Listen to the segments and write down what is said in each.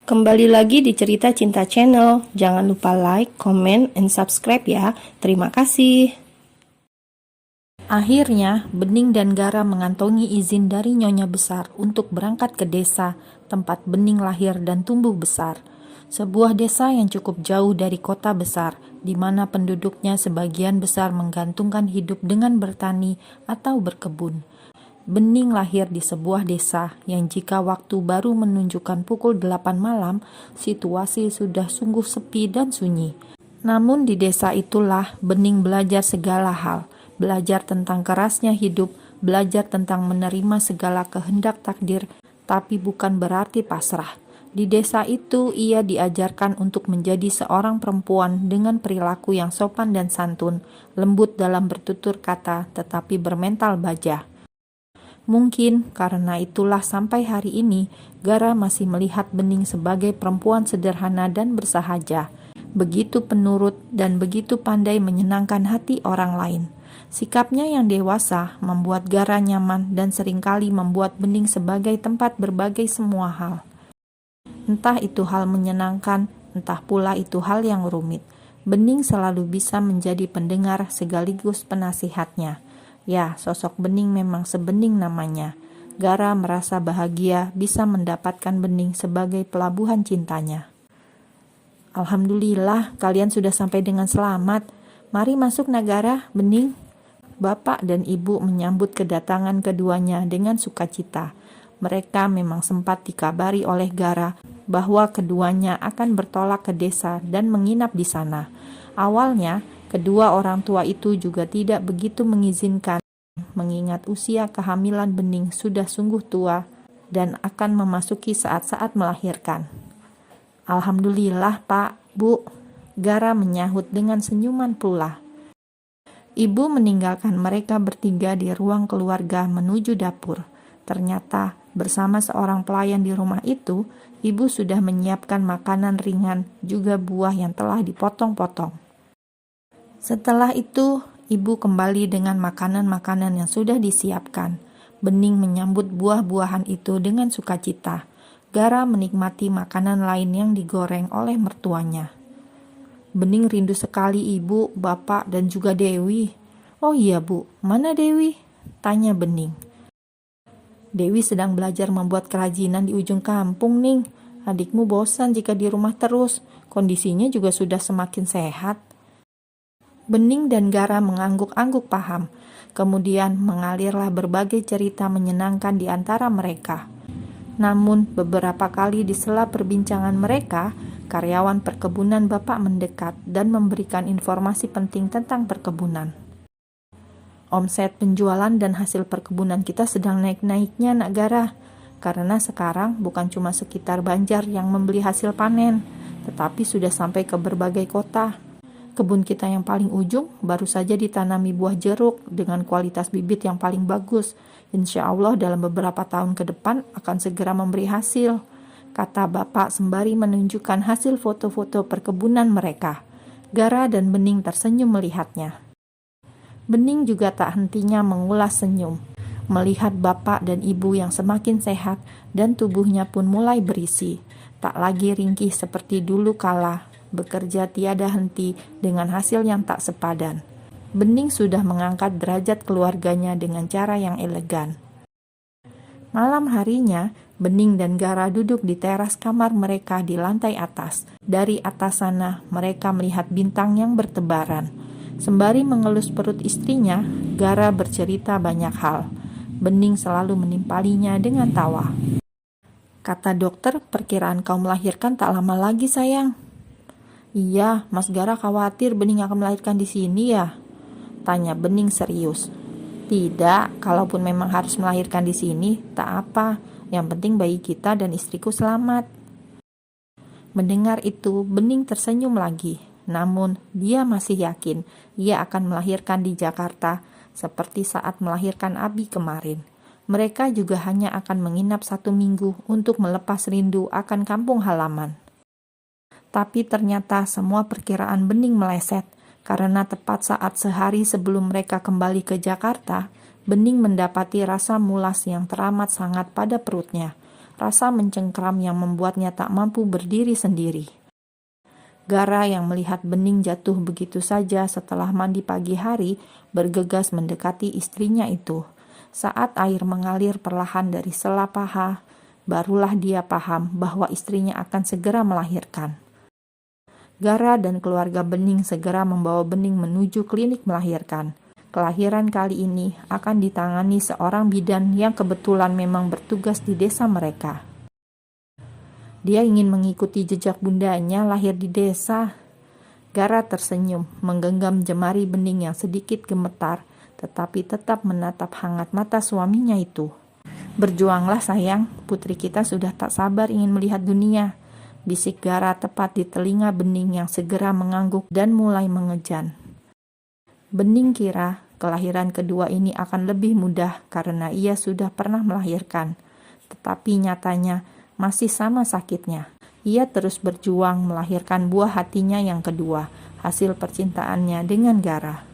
Kembali lagi di Cerita Cinta Channel. Jangan lupa like, comment, and subscribe ya. Terima kasih. Akhirnya, Bening dan Gara mengantongi izin dari Nyonya Besar untuk berangkat ke desa tempat Bening lahir dan tumbuh besar. Sebuah desa yang cukup jauh dari kota besar, di mana penduduknya sebagian besar menggantungkan hidup dengan bertani atau berkebun. Bening lahir di sebuah desa yang jika waktu baru menunjukkan pukul 8 malam, situasi sudah sungguh sepi dan sunyi. Namun di desa itulah Bening belajar segala hal, belajar tentang kerasnya hidup, belajar tentang menerima segala kehendak takdir, tapi bukan berarti pasrah. Di desa itu ia diajarkan untuk menjadi seorang perempuan dengan perilaku yang sopan dan santun, lembut dalam bertutur kata tetapi bermental baja. Mungkin karena itulah sampai hari ini Gara masih melihat Bening sebagai perempuan sederhana dan bersahaja, begitu penurut dan begitu pandai menyenangkan hati orang lain. Sikapnya yang dewasa membuat Gara nyaman dan seringkali membuat Bening sebagai tempat berbagai semua hal. Entah itu hal menyenangkan, entah pula itu hal yang rumit. Bening selalu bisa menjadi pendengar sekaligus penasihatnya. Ya, sosok Bening memang sebening namanya. Gara merasa bahagia bisa mendapatkan Bening sebagai pelabuhan cintanya. Alhamdulillah, kalian sudah sampai dengan selamat. Mari masuk Nagara, Bening. Bapak dan Ibu menyambut kedatangan keduanya dengan sukacita. Mereka memang sempat dikabari oleh Gara bahwa keduanya akan bertolak ke desa dan menginap di sana. Awalnya, kedua orang tua itu juga tidak begitu mengizinkan, mengingat usia kehamilan Bening sudah sungguh tua dan akan memasuki saat-saat melahirkan. Alhamdulillah Pak, Bu, Gara menyahut dengan senyuman pula. Ibu meninggalkan mereka bertiga di ruang keluarga menuju dapur. Ternyata bersama seorang pelayan di rumah itu, ibu sudah menyiapkan makanan ringan juga buah yang telah dipotong-potong. Setelah itu, ibu kembali dengan makanan-makanan yang sudah disiapkan. Bening menyambut buah-buahan itu dengan sukacita. Gara menikmati makanan lain yang digoreng oleh mertuanya. Bening rindu sekali ibu, bapak, dan juga Dewi. Oh iya Bu, mana Dewi? Tanya Bening. Dewi sedang belajar membuat kerajinan di ujung kampung, Ning. Adikmu bosan jika di rumah terus. Kondisinya juga sudah semakin sehat. Bening dan Gara mengangguk-angguk paham. Kemudian mengalirlah berbagai cerita menyenangkan di antara mereka. Namun beberapa kali di sela perbincangan mereka, karyawan perkebunan bapak mendekat dan memberikan informasi penting tentang perkebunan. Omset penjualan dan hasil perkebunan kita sedang naik-naiknya, Nak Gara. Karena sekarang bukan cuma sekitar Banjar yang membeli hasil panen, tetapi sudah sampai ke berbagai kota. Kebun kita yang paling ujung baru saja ditanami buah jeruk dengan kualitas bibit yang paling bagus. Insya Allah dalam beberapa tahun ke depan akan segera memberi hasil, kata bapak sembari menunjukkan hasil foto-foto perkebunan mereka. Gara dan Bening tersenyum melihatnya. Bening juga tak hentinya mengulas senyum, melihat bapak dan ibu yang semakin sehat dan tubuhnya pun mulai berisi, tak lagi ringkih seperti dulu kala, bekerja tiada henti dengan hasil yang tak sepadan. Bening sudah mengangkat derajat keluarganya dengan cara yang elegan. Malam harinya, Bening dan Gara duduk di teras kamar mereka di lantai atas. Dari atas sana, mereka melihat bintang yang bertebaran. Sembari mengelus perut istrinya, Gara bercerita banyak hal. Bening selalu menimpalinya dengan tawa. Kata dokter, perkiraan kau melahirkan tak lama lagi, sayang. Iya, Mas Gara khawatir Bening akan melahirkan di sini ya? Tanya Bening serius. Tidak, kalaupun memang harus melahirkan di sini, tak apa. Yang penting bayi kita dan istriku selamat. Mendengar itu, Bening tersenyum lagi. Namun, dia masih yakin ia akan melahirkan di Jakarta seperti saat melahirkan Abi kemarin. Mereka juga hanya akan menginap 1 minggu untuk melepas rindu akan kampung halaman. Tapi ternyata semua perkiraan Bening meleset, karena tepat saat sehari sebelum mereka kembali ke Jakarta, Bening mendapati rasa mulas yang teramat sangat pada perutnya. rasa mencengkram yang membuatnya tak mampu berdiri sendiri. Gara yang melihat bening jatuh begitu saja setelah mandi pagi hari, bergegas mendekati istrinya itu. Saat air mengalir perlahan dari sela paha, barulah dia paham bahwa istrinya akan segera melahirkan. Gara dan keluarga Bening segera membawa Bening menuju klinik melahirkan. Kelahiran kali ini akan ditangani seorang bidan yang kebetulan memang bertugas di desa mereka. Dia ingin mengikuti jejak bundanya lahir di desa. Gara tersenyum, menggenggam jemari Bening yang sedikit gemetar, tetapi tetap menatap hangat mata suaminya itu. "Berjuanglah sayang, putri kita sudah tak sabar ingin melihat dunia," bisik Gara tepat di telinga Bening yang segera mengangguk dan mulai mengejan. Bening kira kelahiran kedua ini akan lebih mudah karena ia sudah pernah melahirkan. Tetapi nyatanya masih sama sakitnya. Ia terus berjuang melahirkan buah hatinya yang kedua, hasil percintaannya dengan Gara.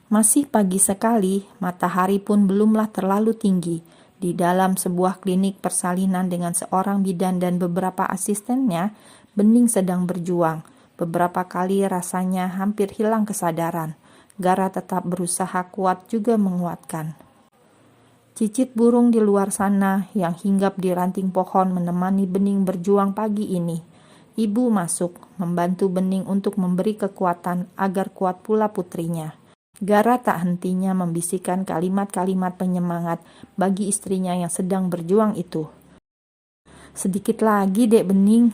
Masih pagi sekali, matahari pun belumlah terlalu tinggi. Di dalam sebuah klinik persalinan dengan seorang bidan dan beberapa asistennya, Bening sedang berjuang. Beberapa kali rasanya hampir hilang kesadaran. Gara tetap berusaha kuat juga menguatkan. Cicit burung di luar sana yang hinggap di ranting pohon menemani Bening berjuang pagi ini. Ibu masuk, membantu Bening untuk memberi kekuatan agar kuat pula putrinya. Gara tak hentinya membisikkan kalimat-kalimat penyemangat bagi istrinya yang sedang berjuang itu. "Sedikit lagi, Dek Bening,"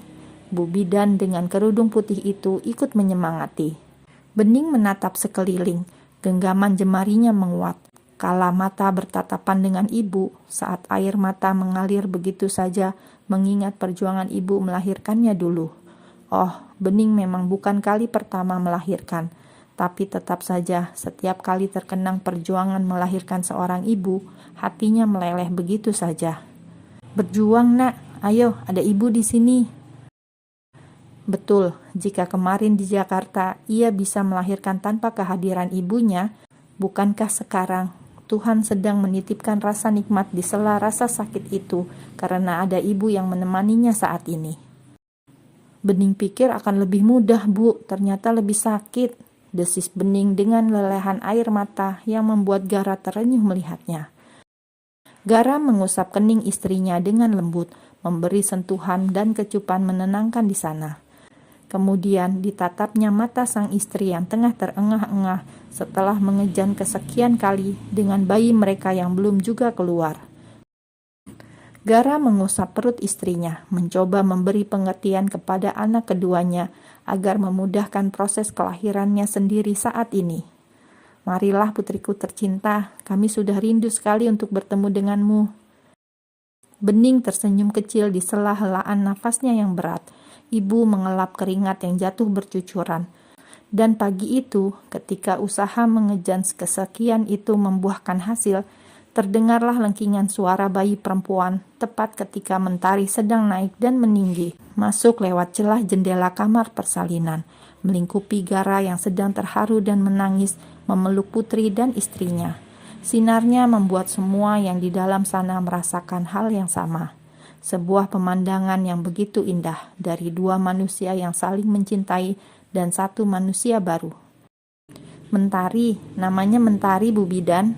Bu Bidan dengan kerudung putih itu ikut menyemangati. Bening menatap sekeliling, genggaman jemarinya menguat. Kala mata bertatapan dengan ibu, saat air mata mengalir begitu saja mengingat perjuangan ibu melahirkannya dulu. Oh, Bening memang bukan kali pertama melahirkan, tapi tetap saja setiap kali terkenang perjuangan melahirkan seorang ibu, hatinya meleleh begitu saja. "Berjuang, Nak. Ayo, ada ibu di sini." Betul, jika kemarin di Jakarta ia bisa melahirkan tanpa kehadiran ibunya, bukankah sekarang Tuhan sedang menitipkan rasa nikmat di sela rasa sakit itu karena ada ibu yang menemaninya saat ini. "Bening pikir akan lebih mudah, Bu. Ternyata lebih sakit," desis Bening dengan lelehan air mata yang membuat Gara terenyuh melihatnya. Gara mengusap kening istrinya dengan lembut, memberi sentuhan dan kecupan menenangkan di sana. Kemudian ditatapnya mata sang istri yang tengah terengah-engah setelah mengejan kesekian kali dengan bayi mereka yang belum juga keluar. Gara mengusap perut istrinya, mencoba memberi pengertian kepada anak keduanya agar memudahkan proses kelahirannya sendiri saat ini. "Marilah putriku tercinta, kami sudah rindu sekali untuk bertemu denganmu." Bening tersenyum kecil di sela helaan nafasnya yang berat. Ibu mengelap keringat yang jatuh bercucuran. Dan pagi itu, ketika usaha mengejan kesekian itu membuahkan hasil, terdengarlah lengkingan suara bayi perempuan tepat ketika Mentari sedang naik dan meninggi, masuk lewat celah jendela kamar persalinan, melingkupi Gara yang sedang terharu dan menangis memeluk putri dan istrinya. Sinarnya membuat semua yang di dalam sana merasakan hal yang sama. Sebuah pemandangan yang begitu indah dari dua manusia yang saling mencintai dan satu manusia baru. "Mentari, namanya Mentari, Bu Bidan."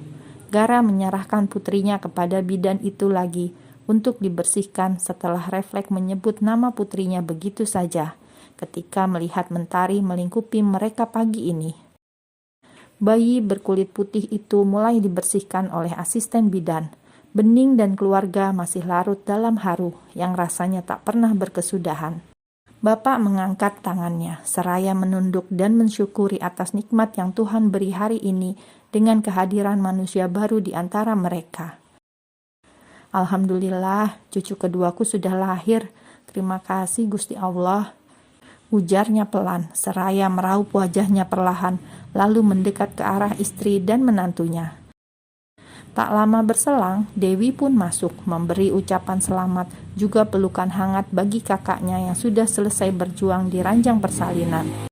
Gara menyerahkan putrinya kepada bidan itu lagi untuk dibersihkan setelah refleks menyebut nama putrinya begitu saja ketika melihat Mentari melingkupi mereka pagi ini. Bayi berkulit putih itu mulai dibersihkan oleh asisten bidan. Bening dan keluarga masih larut dalam haru yang rasanya tak pernah berkesudahan. Bapak mengangkat tangannya, seraya menunduk dan mensyukuri atas nikmat yang Tuhan beri hari ini dengan kehadiran manusia baru di antara mereka. "Alhamdulillah, cucu keduaku sudah lahir. Terima kasih Gusti Allah," ujarnya pelan, seraya meraup wajahnya perlahan, lalu mendekat ke arah istri dan menantunya. Tak lama berselang, Dewi pun masuk, memberi ucapan selamat, juga pelukan hangat bagi kakaknya yang sudah selesai berjuang di ranjang persalinan.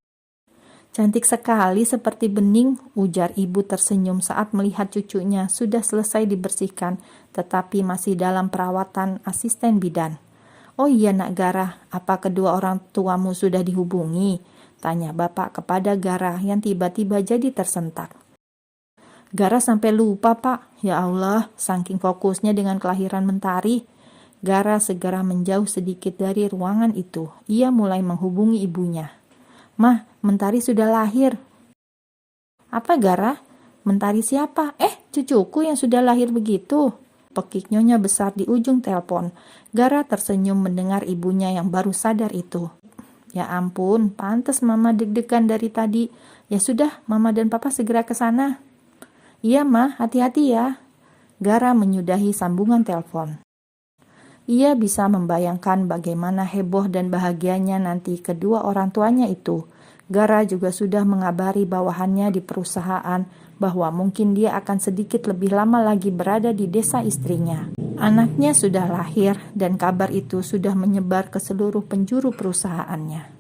Cantik sekali seperti bening, ujar ibu tersenyum saat melihat cucunya sudah selesai dibersihkan, tetapi masih dalam perawatan asisten bidan. Oh iya Nak Garah, apa kedua orang tuamu sudah dihubungi? Tanya bapak kepada Garah yang tiba-tiba jadi tersentak. Garah sampai lupa Pak, ya Allah, saking fokusnya dengan kelahiran Mentari. Garah segera menjauh sedikit dari ruangan itu. Ia mulai menghubungi ibunya. Mah, Mentari sudah lahir. Apa Garah? Mentari siapa? Cucuku yang sudah lahir begitu. Pekik Nyonya besar di ujung telepon. Garah tersenyum mendengar ibunya yang baru sadar itu. Ya ampun, pantes Mama deg-degan dari tadi. Ya sudah, Mama dan Papa segera ke sana. Iya Mah, hati-hati ya. Garah menyudahi sambungan telepon. Ia bisa membayangkan bagaimana heboh dan bahagianya nanti kedua orang tuanya itu. Garah juga sudah mengabari bawahannya di perusahaan bahwa mungkin dia akan sedikit lebih lama lagi berada di desa istrinya. Anaknya sudah lahir dan kabar itu sudah menyebar ke seluruh penjuru perusahaannya.